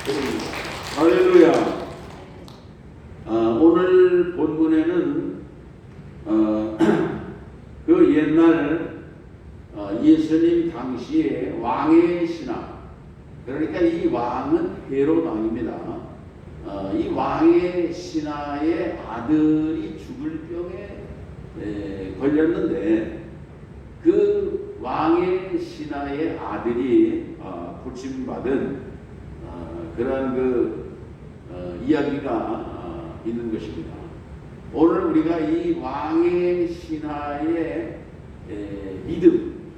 할렐루야. 오늘 본문에는 그 옛날 예수님 당시에 왕의 신하, 그러니까 이 왕은 헤롯 왕입니다. 이 왕의 신하의 아들이 죽을 병에 걸렸는데 그 왕의 신하의 아들이 고침받은 그러한 이야기가 있는 것입니다. 오늘 우리가 이 왕의 신하의 믿음,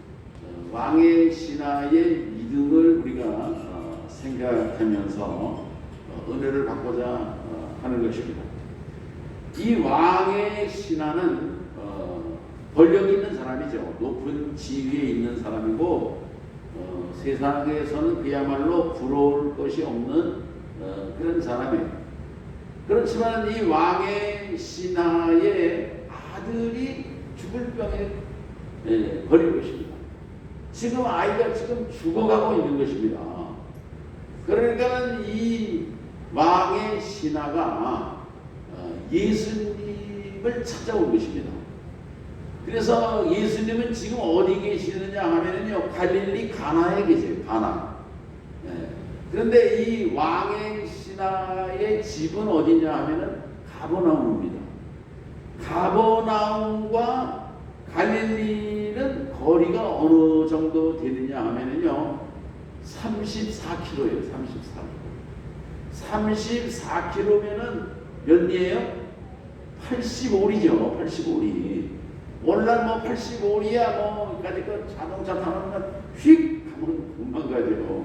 왕의 신하의 믿음을 우리가 생각하면서 은혜를 받고자 하는 것입니다. 이 왕의 신하는 권력이 있는 사람이죠. 높은 지위에 있는 사람이고 세상에서는 그야말로 부러울 것이 없는 그런 사람이에요. 그렇지만 이 왕의 신하의 아들이 죽을 병에 걸린 것입니다. 지금 아이가 지금 죽어가고 있는 것입니다. 그러니까 이 왕의 신하가 예수님을 찾아온 것입니다. 그래서 예수님은 지금 어디 계시느냐 하면요, 갈릴리 가나에 계세요. 가나. 그런데 이 왕의 신하의 집은 어디냐 하면은 가버나움입니다. 가버나움과 갈릴리는 거리가 어느 정도 되느냐 하면은요, 34km예요. 34km면은 몇 리예요? 85리죠. 85리. 오늘날 85리야 그러니까 자동차 타면 휙 하면 금방 가죠.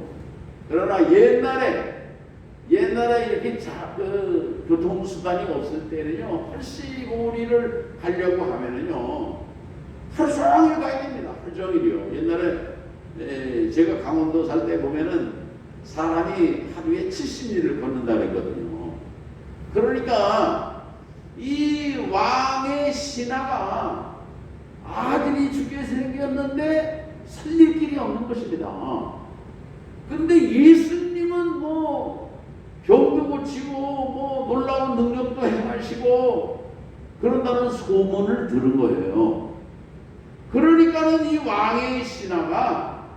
그러나 옛날에 이렇게 교통수단이 없을 때는요, 85리를 가려고 하면은요, 하루 종일 가야 됩니다. 하루 종일이요. 옛날에 제가 강원도 살 때 보면은 사람이 하루에 70리를 걷는다 그랬거든요. 그러니까 이 왕의 신하가 아들이 죽게 생겼는데 살릴 길이 없는 것입니다. 근데 예수님은 병도 고치고 놀라운 능력도 행하시고 그런다는 소문을 들은 거예요. 그러니까는 이 왕의 신하가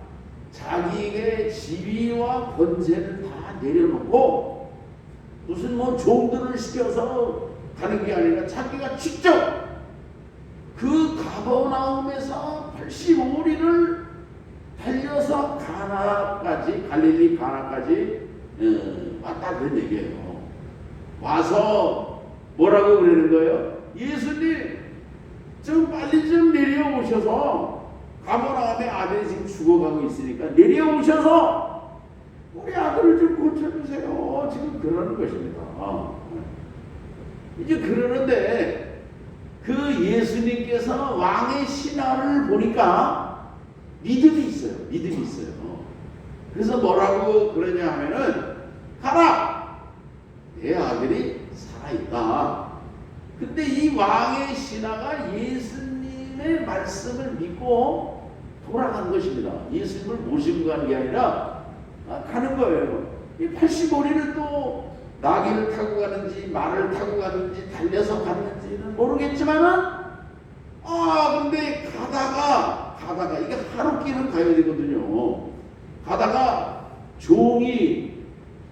자기의 지위와 권세를 다 내려놓고 무슨 종들을 시켜서 가는 게 아니라 자기가 직접 그 가버나움에서 85리를 달려서 가나까지, 갈릴리 가나까지 왔다 그런 얘기예요. 와서 뭐라고 그러는 거예요? 예수님 좀 빨리 좀 내려오셔서, 가버나움에 아들이 지금 죽어가고 있으니까 내려오셔서 우리 아들을 좀 고쳐주세요. 지금 그러는 것입니다. 이제 그러는데 그 예수님께서 왕의 신하를 보니까 믿음이 있어요. 그래서 뭐라고 그러냐 하면은, 가라! 내 아들이 살아있다. 근데 이 왕의 신하가 예수님의 말씀을 믿고 돌아간 것입니다. 예수님을 모시고 가는 게 아니라 가는 거예요. 이 85리를 또 나귀를 타고 가는지 말을 타고 가는지 달려서 갔는지는 모르겠지만은 근데 가다가 이게 하루길을 가야 되거든요. 가다가 종이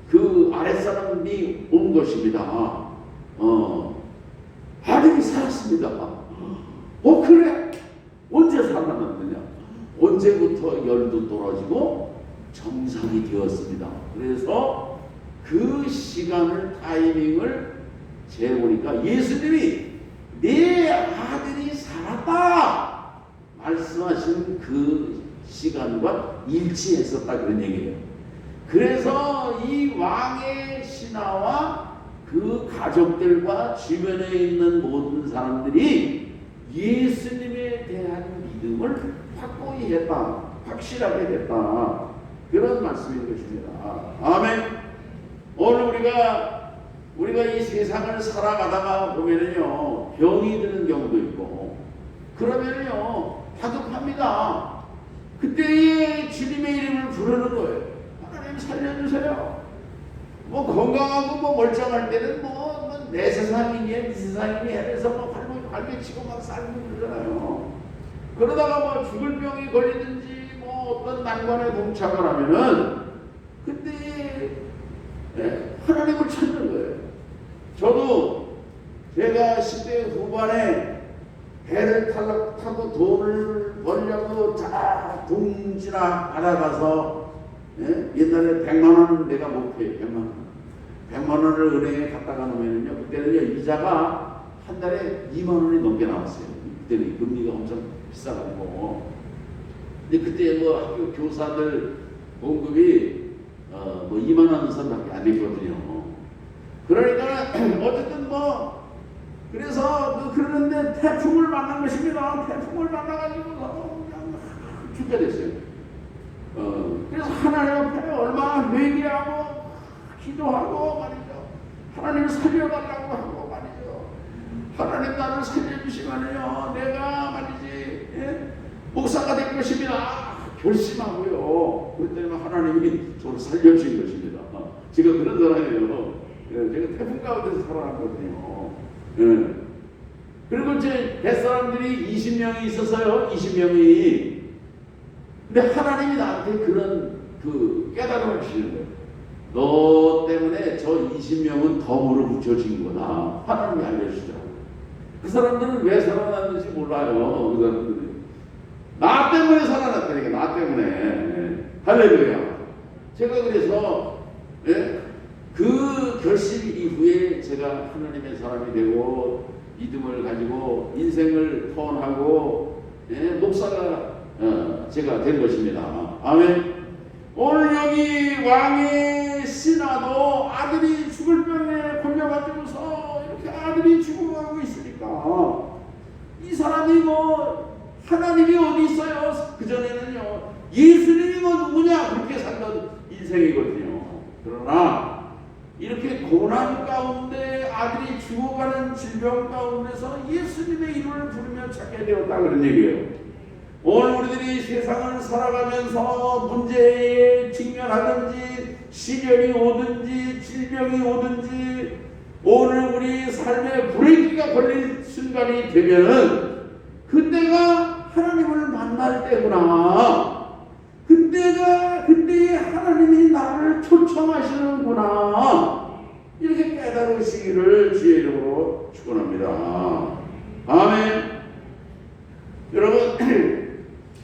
그 아랫사람이 온 것입니다. 아들이 살았습니다. 그래? 언제 살아났느냐? 언제부터 열도 떨어지고 정상이 되었습니다. 그래서 그 시간을, 타이밍을 재보니까 예수님이 내 아들이 살았다 말씀하신 그 시간과 일치했었다 그런 얘기예요. 그래서 이 왕의 신하와 그 가족들과 주변에 있는 모든 사람들이 예수님에 대한 믿음을 확고히 했다, 확실하게 됐다, 그런 말씀인 것입니다. 아멘. 오늘 우리가 이 세상을 살아가다가 보면은요, 병이 드는 경우도 있고, 그러면은요, 다급합니다. 그때에 주님의 이름을 부르는 거예요. 하나님 살려주세요. 뭐 건강하고 뭐 멀쩡할 때는 내 세상이니 네 세상이니 해서 뭐 발개치고 막 살고 그러잖아요. 그러다가 뭐 죽을 병이 걸리든지 뭐 어떤 난관에 봉착을 하면은 그때 하나님을 찾는 거예요. 저도 제가 10대 후반에 배를 타고 돈을 벌려고 다 둥지나 받아가서 옛날에 100만 원 내가 목표예요. 100만 원. 100만 원을 은행에 갖다가 놓으면요. 그때는요, 이자가 한 달에 2만 원이 넘게 나왔어요. 그때는 금리가 엄청 비싸가지고. 근데 그때 뭐 학교 교사들 봉급이 뭐 2만 원 선밖에 안 됐거든요. 그러니까 어쨌든 뭐 그래서 그러는데 태풍을 만난 것입니다. 태풍을 만나가지고 그냥 죽게 됐어요. 그래서 하나님 앞에 얼마나 회개하고 기도하고 말이죠. 하나님을 살려달라고 하고 말이죠. 하나님 나를 살려주시면요 내가 말이지 목사가 될 것입니다. 결심하고요. 그랬더니 하나님이 저를 살려주신 것입니다. 제가 그런 사람이에요. 제가 태풍 가운데서 살아났거든요. 그리고 이제 뱃사람들이 20명이 있었어요. 20명이. 근데 하나님이 나한테 그런 깨달음을 주시는 거예요. 너 때문에 저 20명은 덤으로 붙여진 거다. 하나님이 알려주시더라고요. 그 사람들은 왜 살아났는지 몰라요. 그 사람들이. 나 때문에 살아났다니까. 나 때문에. 할렐루야. 제가 그래서 그 결심 이후에 제가 하나님의 사람이 되고 믿음을 가지고 인생을 터원하고 목사가 제가 된 것입니다. 아멘. 오늘 여기 왕의 신하도 아들이 죽을 병에 걸려가지고서 이렇게 아들이 죽어가고 있으니까 이 사람이 뭐 하나님이 어디 있어요? 그전에는요 예수님이 뭐 누구냐 그렇게 살던 인생이거든요. 그러나 이렇게 고난 가운데 아들이 죽어가는 질병 가운데서 예수님의 이름을 부르며 찾게 되었다 그런 얘기예요. 오늘 우리들이 세상을 살아가면서 문제에 직면하든지 시련이 오든지 질병이 오든지 오늘 우리 삶에 브레이크가 걸릴 순간이 되면은 그때가 하나님을 만날 때구나. 그때에 하나님이 나를 초청하시는구나. 이렇게 깨달으시기를 주의 이름으로 축원합니다. 아멘. 여러분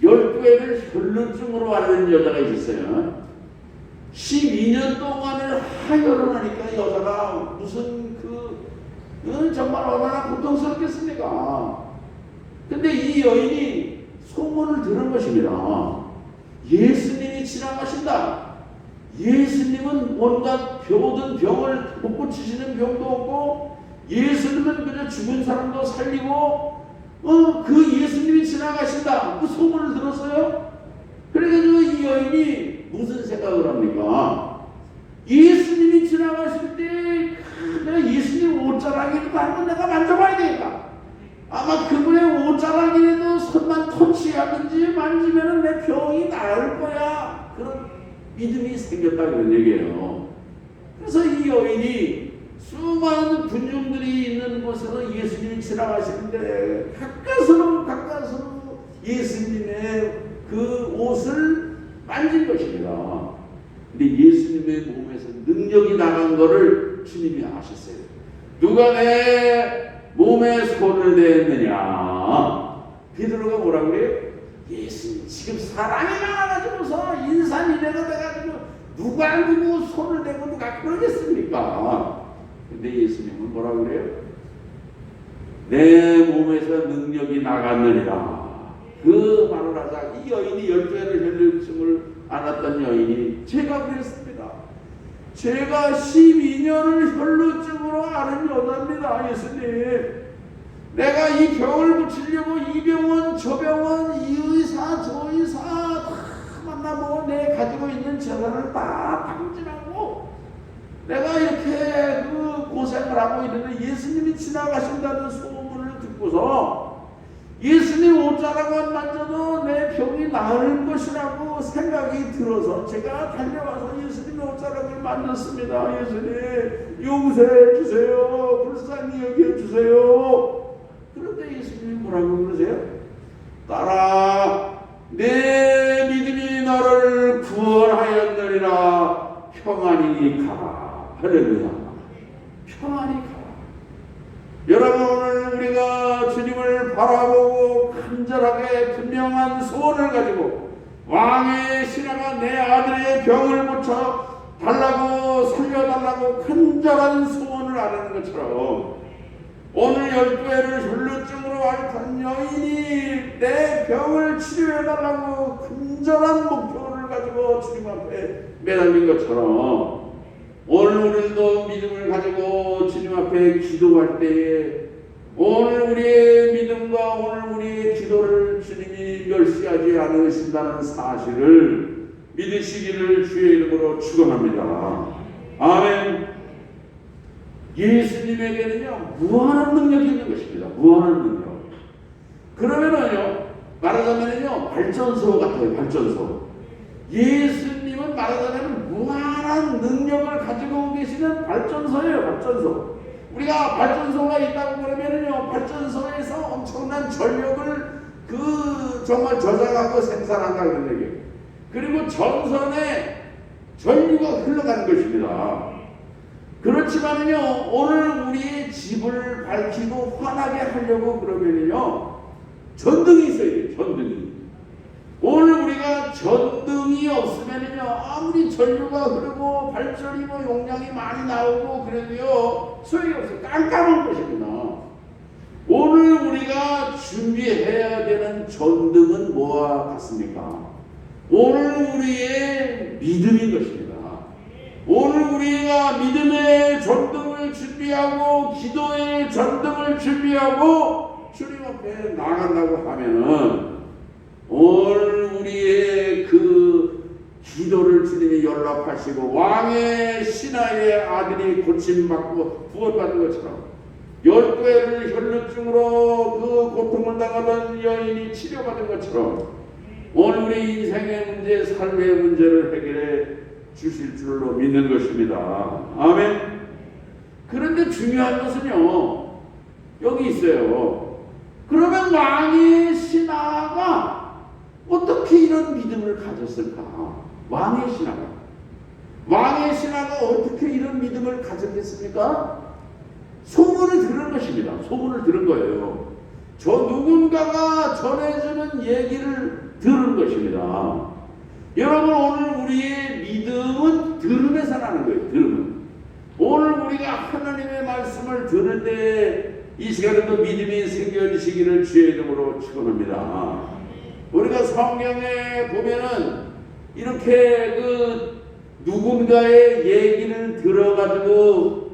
12회를 혈루증으로 앓는 여자가 있었어요. 12년 동안을 하혈을 하니까 여자가 무슨 정말 얼마나 고통스럽겠습니까? 근데 이 여인이 소문을 들은 것입니다. 예수님이 지나가신다. 예수님은 온갖 모든 병을 못 고치시는 병도 없고 예수님은 그저 죽은 사람도 살리고 그 예수님이 지나가신다. 그 소문을 들었어요. 그래가지고 이 여인이 무슨 생각을 합니까? 예수님이 지나가실 때 내가 예수님 옷자락이라도 한번 내가 만져봐야 되겠다. 아마 그분의 옷자락이라도 손만 터치하든지 만지면 내 병이 나을 거야. 그런 믿음이 생겼다 그런 얘기예요. 그래서 이 여인이 수많은 군중들이 있는 곳에서 예수님이 지나가시는데 가까스로 예수님의 그 옷을 만진 것입니다. 근데 예수님의 몸에서 능력이 나간 것을 주님이 아셨어요. 누가 내 몸에 손을 댔느냐? 베드로가 뭐라고 그래요? 예수님 지금 사람이 많아가지고서 인산이래가 돼가지고 누가 누구 손을 대고 누가 그러겠습니까? 근데 예수님은 뭐라고 그래요? 내 몸에서 능력이 나갔느니라. 그 말을 하자 이 여인이 12회를 혈루증을 앓았던 여인이 제가 그랬습니다. 제가 12년을 혈루증으로 앓은 여자입니다. 예수님 내가 이 병을 고치려고 이 병원 저 병원 이 의사 저 의사 다 만나고 내 가지고 있는 재산을 다 탕진하고 내가 이렇게 고생을 하고 있는데 예수님이 지나가신다는 소문을 듣고서 예수님 옷자락만 만져도 내 병이 나을 것이라고 생각이 들어서 제가 달려와서 예수님의 옷자락을 만졌습니다. 예수님 용서해 주세요. 불쌍히 여겨 주세요. 그런데 예수님이 뭐라고 그러세요? 딸아, 내 믿음이 너를 구원하였느니라. 평안히 가라. 할렐루야. 평안히 가라. 여러분, 오늘 우리가 주님을 바라보고 간절하게 분명한 소원을 가지고 왕의 신하가 내 아들의 병을 고쳐 달라고 살려달라고 간절한 소원을 아는 것처럼 오늘 12회를 혈루증으로 앓던 여인이 내 병을 치료해달라고 간절한 목표를 가지고 주님 앞에 매달린 것처럼 오늘 우리도 믿음을 가지고 주님 앞에 기도할 때에 오늘 우리의 믿음과 오늘 우리의 기도를 주님이 멸시하지 않으신다는 사실을 믿으시기를 주의 이름으로 축원합니다. 아멘. 예수님에게는요 무한한 능력이 있는 것입니다. 무한한 능력. 그러면은요 말하자면요 발전소 같아요. 발전소. 예수님은 말하자면 무한한 능력을 가지고 계시는 발전소예요. 발전소. 우리가 발전소가 있다고 그러면은요 발전소에서 엄청난 전력을 정말 저장하고 생산한다는 얘기예요. 그리고 전선에 전류가 흘러가는 것입니다. 그렇지만은요 오늘 우리의 집을 밝히고 환하게 하려고 그러면은요 전등이 있어야 돼요. 전등이. 오늘 우리가 전등이 없으면은요 아무리 전류가 흐르고 발전이 용량이 많이 나오고 그래도요 소용이 없어요. 깜깜한 것입니다. 오늘 우리가 준비해야 되는 전등은 뭐와 같습니까? 오늘 우리의 믿음인 것입니다. 오늘 우리가 믿음의 전등을 준비하고 기도의 전등을 준비하고 주님 앞에 나간다고 하면은 오늘 우리의 그 기도를 주님이 연락하시고 왕의 신하의 아들이 고침받고 구원받은 것처럼 12회를 혈루증으로 그 고통을 당하던 여인이 치료받은 것처럼 오늘 우리 인생의 문제, 삶의 문제를 해결해 주실 줄로 믿는 것입니다. 아멘. 그런데 중요한 것은요 여기 있어요. 그러면 왕의 신하가 어떻게 이런 믿음을 가졌을까? 왕의 신하가 어떻게 이런 믿음을 가졌겠습니까? 소문을 들은 것입니다. 소문을 들은 거예요. 저 누군가가 전해주는 얘기를 들은 것입니다. 여러분 오늘 우리의 믿음은 들음에서 나는 거예요. 들음은. 오늘 우리가 하나님의 말씀을 들을 때 이 시간에도 믿음이 생겨지시기를 주의 이름으로 축원합니다. 우리가 성경에 보면은 이렇게 누군가의 얘기를 들어가지고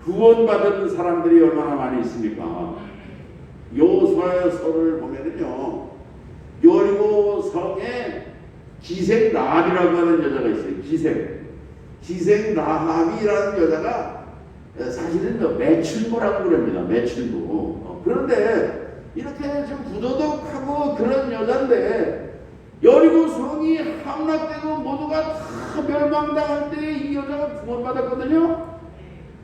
구원받은 사람들이 얼마나 많이 있습니까? 여호수아서를 보면은요 여리고 성에 기생 라합이라고 하는 여자가 있어요. 기생 라합이라는 여자가 사실은 매출부라고 그럽니다. 매출부. 그런데 이렇게 좀 부도덕하고 그런 여자인데 여리고 성이 함락되고 모두가 다 멸망당할 때 이 여자가 구원받았거든요.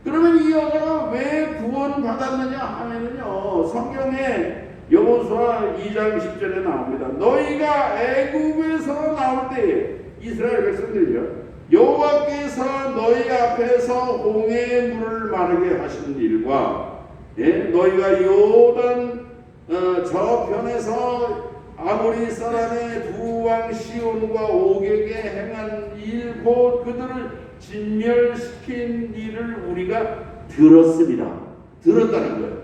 그러면 이 여자가 왜 구원받았느냐 하면은요 성경에 여호수아 2장 10절에 나옵니다. 너희가 애굽에서 나올 때에 이스라엘 백성들이죠. 여호와께서 너희 앞에서 홍해의 물을 마르게 하신 일과 너희가 요단 저편에서 아모리 사람의 두 왕 시온과 오격에 행한 일 곧 그들을 진멸시킨 일을 우리가 들었습니다. 들었다는 거예요.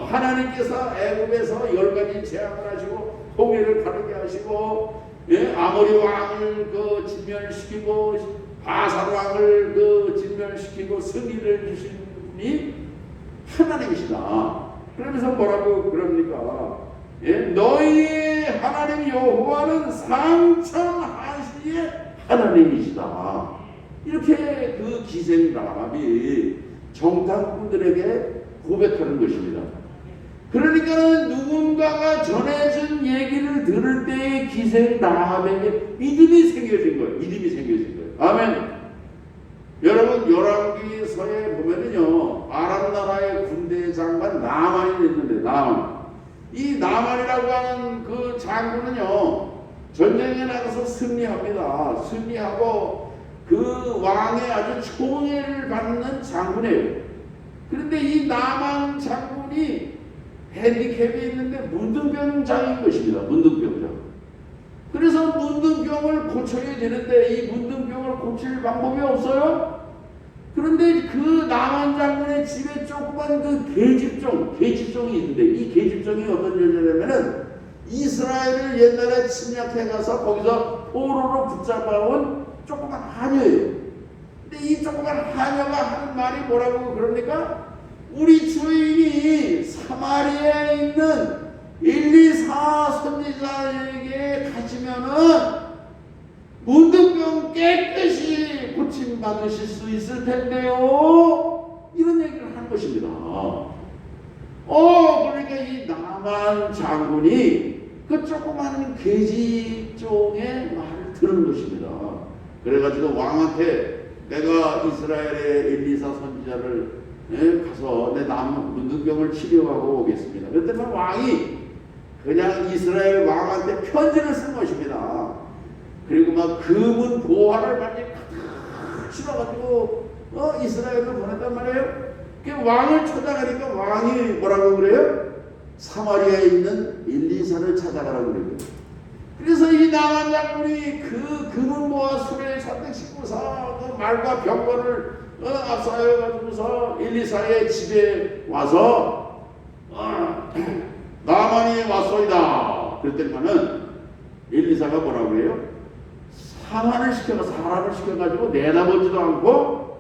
하나님께서 애굽에서 10가지 재앙을 하시고 홍해를 가르게 하시고 아모리 왕을 진멸시키고 바산 왕을 진멸시키고 승리를 주신 분이 하나님이시다. 그러면서 뭐라고 그럽니까? 너희 하나님 여호와는 상천하시의 하나님이시다. 이렇게 그 기생 라합이 정탐꾼들에게 고백하는 것입니다. 그러니까는 누군가가 전해준 얘기를 들을 때의 기생 나하백에 믿음이 생겨진 거예요. 믿음이 생겨진 거예요. 아멘. 여러분 열왕기서에 보면은요 아람 나라의 군대 장관 나만이 있는데 나만. 이 나만이라고 하는 그 장군은요 전쟁에 나가서 승리합니다. 승리하고 그 왕의 아주 총애를 받는 장군이에요. 그런데 이 나만 장군이 핸디캡이 있는데 문둥병장인 것입니다. 문둥병장. 그래서 문둥병을 고쳐야 되는데 이 문둥병을 고칠 방법이 없어요. 그런데 그 나만 장군의 집에 조그만 그 계집종이 있는데 이 계집종이 어떤 존재냐면은 이스라엘을 옛날에 침략해 가서 거기서 포로로 붙잡아온 조그만 하녀예요. 근데 이 조그만 하녀가 하는 말이 뭐라고 그럽니까? 우리 주인이 사마리아에 있는 엘리사 선지자에게 가시면은 문둥병 깨끗이 고침받으실 수 있을 텐데요. 이런 얘기를 한 것입니다. 그러니까 이 나만 장군이 그 조그마한 계집종의 말을 들은 것입니다. 그래가지고 왕한테 내가 이스라엘의 엘리사 선지자를 가서 내 문둥병을 치료하고 오겠습니다. 그랬더니 왕이 그냥 이스라엘 왕한테 편지를 쓴 것입니다. 그리고 막 금은 보화를 많이 가득 실어가지고 이스라엘로 보냈단 말이에요. 그 왕을 찾아가니까 왕이 뭐라고 그래요? 사마리아에 있는 엘리사를 찾아가라고 그래요. 그래서 이 나만 장군이 그 금은 보화 수레에 잔뜩 싣고서 그 말과 병거를 앞서가지고서 엘리사의 집에 와서 나만이 왔소이다. 그랬더니만은 엘리사가 뭐라고 해요? 사람을 시켜가지고 내다보지도 않고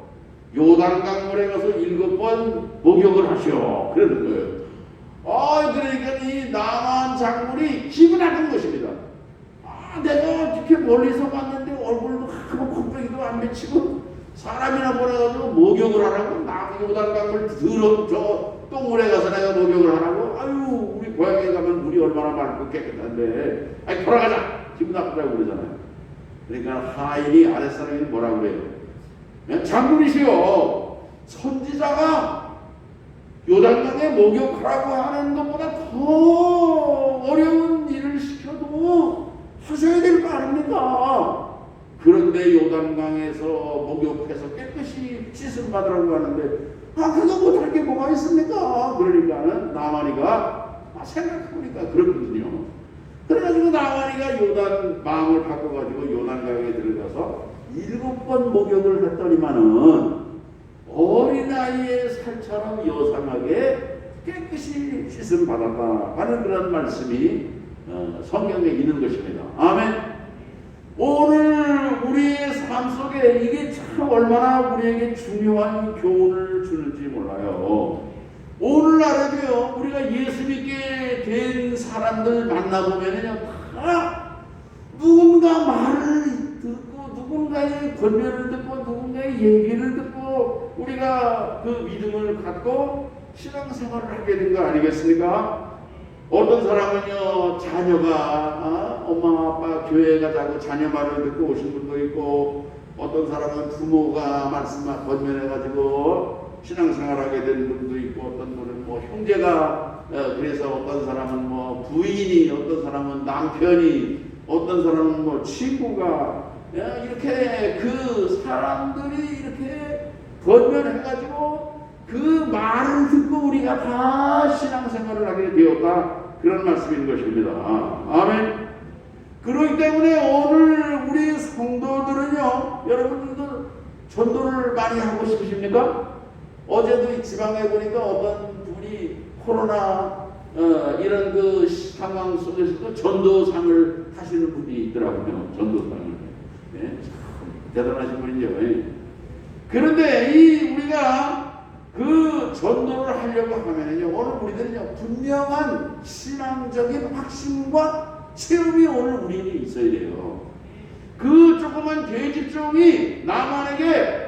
요단강물에 가서 7번 목욕을 하시오. 그러는 거예요. 그러니까 이 나만 장군이 기분 나쁜 것입니다. 내가 이렇게 멀리서 봤는데 얼굴도 하고 콧배기도 안 맺히고 사람이나 보내가지고 목욕을 하라고 요단강물 저 똥물에 가서 내가 목욕을 하라고. 아유 우리 고향에 가면 물이 얼마나 맑고 깨끗한데 돌아가자. 기분 나쁘다고 그러잖아요. 그러니까 하인이 아랫사람이 뭐라고 그래요? 장군이시여 선지자가 요단강에 목욕하라고 하는 것보다 더 어려운 일을 시켜도 하셔야 될 거 아닙니까? 그런데 요단강에서 목욕해서 깨끗이 씻음 받으라고 하는데 그거 못할 게 뭐가 있습니까? 그러니까는 나만이가 생각해보니까 그렇거든요. 그래가지고 나만이가 요단 마음을 바꿔가지고 요단강에 들어가서 7번 목욕을 했더니만은 어린아이의 살처럼 요상하게 깨끗이 씻음 받았다 하는 그런 말씀이 성경에 있는 것입니다. 아멘. 오늘 우리의 삶 속에 이게 참 얼마나 우리에게 중요한 교훈을 주는지 몰라요. 오늘날에도요 우리가 예수 믿게 된 사람들 만나보면요 다 누군가 말을 듣고 누군가의 권면을 듣고 누군가의 얘기를 듣고 우리가 그 믿음을 갖고 신앙생활을 하게 된 거 아니겠습니까? 어떤 사람은요 자녀가 엄마 아빠 교회 가자고 자녀 말을 듣고 오신 분도 있고 어떤 사람은 부모가 말씀만 권면해가지고 신앙생활하게 된 분도 있고 어떤 분은 뭐 형제가 그래서 어떤 사람은 뭐 부인이 어떤 사람은 남편이 어떤 사람은 뭐 친구가 이렇게 그 사람들이 이렇게 권면해가지고 그 말을 듣고 우리가 다 신앙생활을 하게 되었다 그런 말씀인 것입니다. 아멘. 그렇기 때문에 오늘 우리 성도들은요 여러분들 전도를 많이 하고 싶으십니까? 어제도 지방에 보니까 어떤 분이 코로나 이런 그 상황 속에서도 전도상을 하시는 분이 있더라고요. 전도상을. 네, 참 대단하신 분이죠. 그런데 우리가 그 전도를 하려고 하면은요, 오늘 우리들은요, 분명한 신앙적인 확신과 체험이 오늘 우리에게 있어야 돼요. 그 조그만 계집종이 나만에게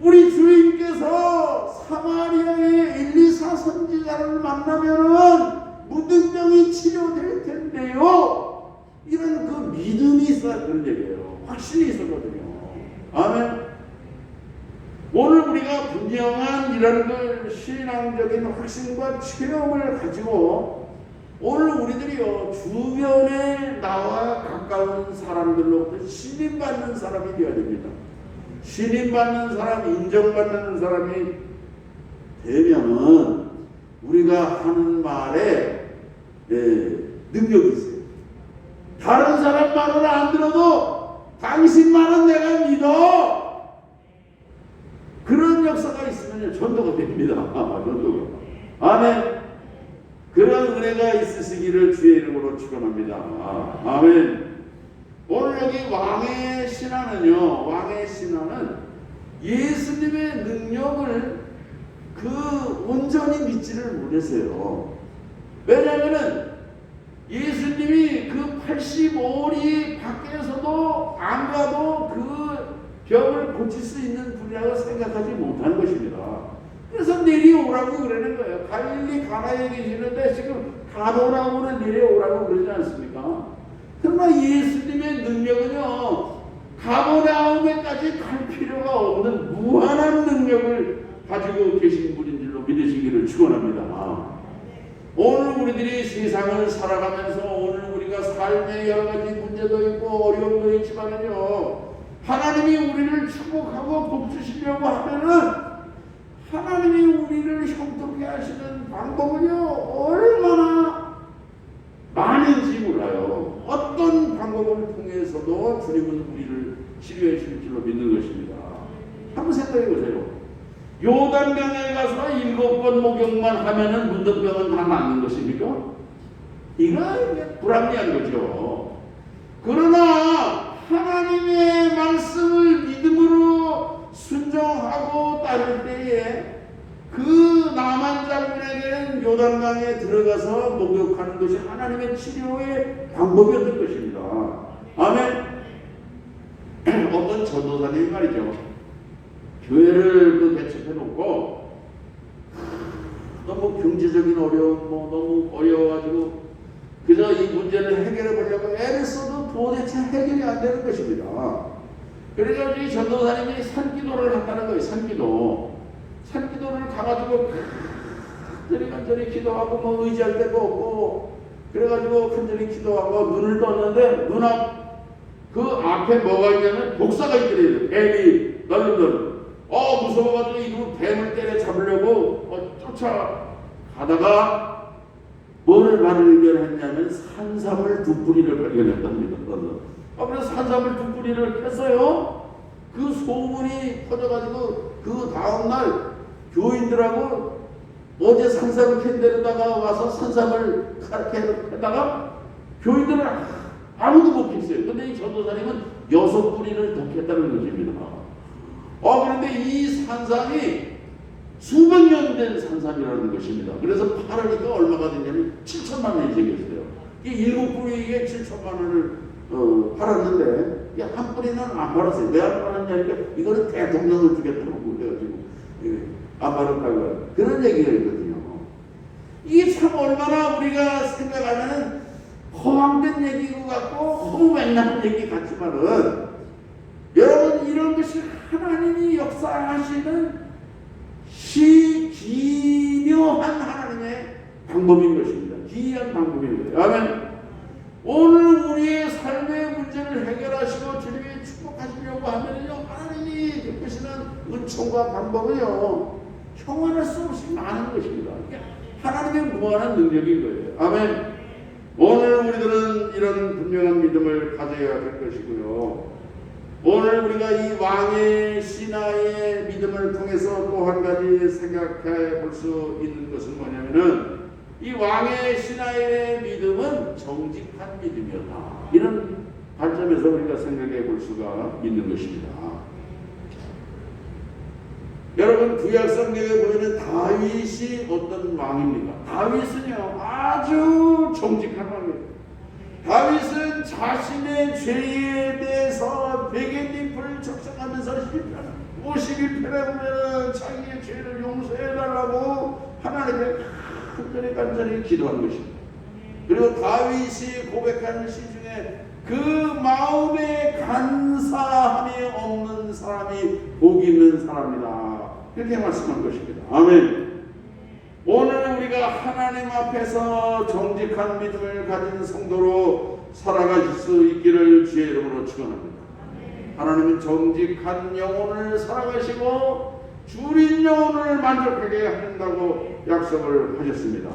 우리 주인께서 사마리아의 엘리사 엘리사 선지자를 만나면은 무등병이 치료될 텐데요. 이런 그 믿음이 있어야 그런 얘기예요. 확신이 있었거든요. 아멘. 오늘 우리가 분명한 이런 그 신앙적인 확신과 체험을 가지고 오늘 우리들이요 주변에 나와 가까운 사람들로부터 신임받는 사람이 되어야 됩니다. 신임받는 사람, 인정받는 사람이 되면은 우리가 하는 말에 능력이 있어요. 다른 사람 말을 안 들어도 당신 말은 내가 믿어. 그런 역사가 있으면 전도가 됩니다. 전도가. 아멘. 그런 은혜가 있으시기를 주의 이름으로 축원합니다. 아멘. 오늘 여기 왕의 신하는요. 왕의 신하는 예수님의 능력을 온전히 믿지를 못했어요. 왜냐하면은 예수님이 그 85리 밖에서도 안 가도 그 병을 고칠 수 있는 분이라고 생각하지 못한 것입니다. 그래서 내려오라고 그러는 거예요. 갈릴리 가나에 계시는데 지금 가버나움으로 내려오라고 그러지 않습니까? 그러나 예수님의 능력은요 가버나움에까지 갈 필요가 없는 무한한 능력을 가지고 계신 분인 줄로 믿으시기를 축원합니다. 오늘 우리들이 세상을 살아가면서 오늘 우리가 삶의 여러 가지 문제도 있고 어려움도 있지만요 하나님이 우리를 축복하고 복 주시려고 하면은 하나님이 우리를 형통케 하시는 방법은요 얼마나 많은지 몰라요. 어떤 방법을 통해서도 주님은 우리를 치료해 주실 줄로 믿는 것입니다. 한번 생각해 보세요. 요단강에 가서 7번 목욕만 하면은 문둥병은 다 낫는 것입니까? 이건 불합리한 거죠. 그러나 하나님의 말씀을 믿음으로 순종하고 따를 때에 그 나만 장군에게는 요단강에 들어가서 목욕하는 것이 하나님의 치료의 방법이었던 것입니다. 아멘. 어떤 전도사님이 말이죠. 교회를 개척해 놓고 너무 경제적인 어려움, 너무 어려워가지고 그저 이 문제를 해결해 보려고 애를 써도 도대체 해결이 안 되는 것입니다. 그래서 이 전도사님이 산기도를 한다는 거예요. 산기도를 가가지고 간절히 기도하고 의지할 데도 없고 그래가지고 간절히 기도하고 눈을 떴는데 눈앞 그 앞에 뭐가 있냐면 독사가 있더래요. 뱀이 널널 무서워가지고 이놈 뱀을 때려 잡으려고 쫓아가다가 뭐를 발견했냐면 산삼을 2뿌리를 발견했답니다. 그래서 산삼을 2뿌리를 캤어요. 그 소문이 퍼져가지고 그 다음날 교인들하고 어제 산삼을 캔 데다가 와서 산삼을 캐다가 교인들은 아무도 못 캤어요. 근데 이 전도사님은 6뿌리를 더 캤다는 것입니다. 그런데 이 산삼이 수백 년 된 산삼이라는 것입니다. 그래서 팔으니까 얼마가 됐냐면 7천만 원이 생겼어요. 이 7뿌리에 7천만 원을 팔았는데 한 뿌리는 안 팔았어요. 왜 안 팔았냐니까 이거는 대통령을 주겠다고 그래가지고 안 팔았다고 그런 얘기가 있거든요. 이게 참 얼마나 우리가 생각하면 허황된 얘기인 것 같고 허무맹랑한 얘기 같지만은 여러분 이런 것이 하나님이 역사하시는 기묘한 하나님의 방법인 것입니다. 기이한 방법인 거예요. 아멘. 오늘 우리의 삶의 문제를 해결하시고 주님이 축복하시려고 하면요 하나님이 베푸시는 은총과 방법은요 형언할 수 없이 많은 것입니다. 하나님의 무한한 능력인 거예요. 아멘. 오늘 우리들은 이런 분명한 믿음을 가져야 될 것이고요. 오늘 우리가 이 왕의 신하의 믿음을 통해서 또 한 가지 생각해 볼 수 있는 것은 뭐냐면은 이 왕의 신하의 믿음은 정직한 믿음이었다. 이런 관점에서 우리가 생각해 볼 수가 있는 것입니다. 여러분 구약 성경에 보면 다윗이 어떤 왕입니까? 다윗은요 아주 정직한 왕이에요. 다윗은 자신의 죄에 대해서 베갯잎을 적셔가면서 51편에 보면 자기의 죄를 용서해달라고 하나님 하나님의 간절히 기도한 것입니다. 그리고 다윗이 고백하는 시 중에 그 마음에 간사함이 없는 사람이 복 있는 사람이다, 이렇게 말씀한 것입니다. 아멘. 오늘 우리가 하나님 앞에서 정직한 믿음을 가진 성도로 살아가실 수 있기를 주의 이름으로 축원합니다. 하나님은 정직한 영혼을 살아가시고 줄인 영혼을 만족하게 하신다고 약속을 하셨습니다.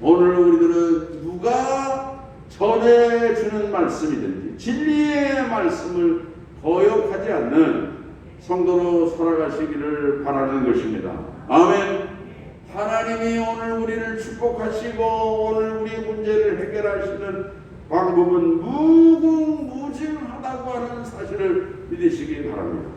오늘 우리들은 누가 전해주는 말씀이든지 진리의 말씀을 거역하지 않는 성도로 살아가시기를 바라는 것입니다. 아멘. 하나님이 오늘 우리를 축복하시고 오늘 우리의 문제를 해결하시는 방법은 무궁무진하다고 하는 사실을 믿으시기 바랍니다.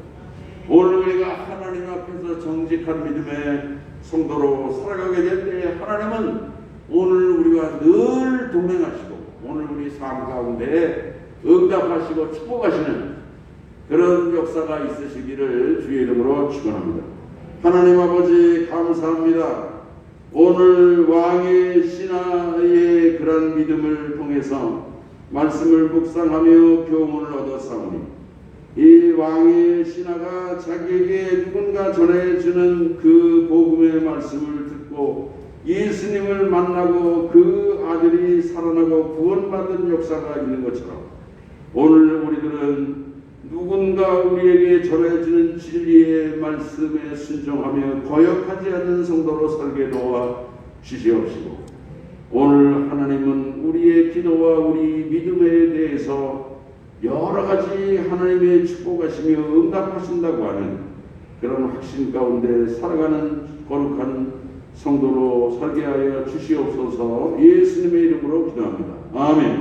오늘 우리가 하나님 앞에서 정직한 믿음의 성도로 살아가게 될 때 하나님은 오늘 우리와 늘 동행하시고 오늘 우리 삶 가운데 응답하시고 축복하시는 그런 역사가 있으시기를 주의 이름으로 축원합니다. 하나님 아버지 감사합니다. 오늘 왕의 신하의 그런 믿음을 통해서 말씀을 묵상하며 교훈을 얻었사오니 이 왕의 신하가 자기에게 누군가 전해주는 그 복음의 말씀을 듣고 예수님을 만나고 그 아들이 살아나고 구원받은 역사가 있는 것처럼 오늘 우리들은 누군가 우리에게 전해주는 진리의 말씀에 순종하며 거역하지 않는 성도로 살게 도와 주시옵시고 오늘 하나님은 우리의 기도와 우리 믿음에 대해서 여러 가지 하나님의 축복하시며 응답하신다고 하는 그런 확신 가운데 살아가는 거룩한 성도로 살게 하여 주시옵소서. 예수님의 이름으로 기도합니다. 아멘.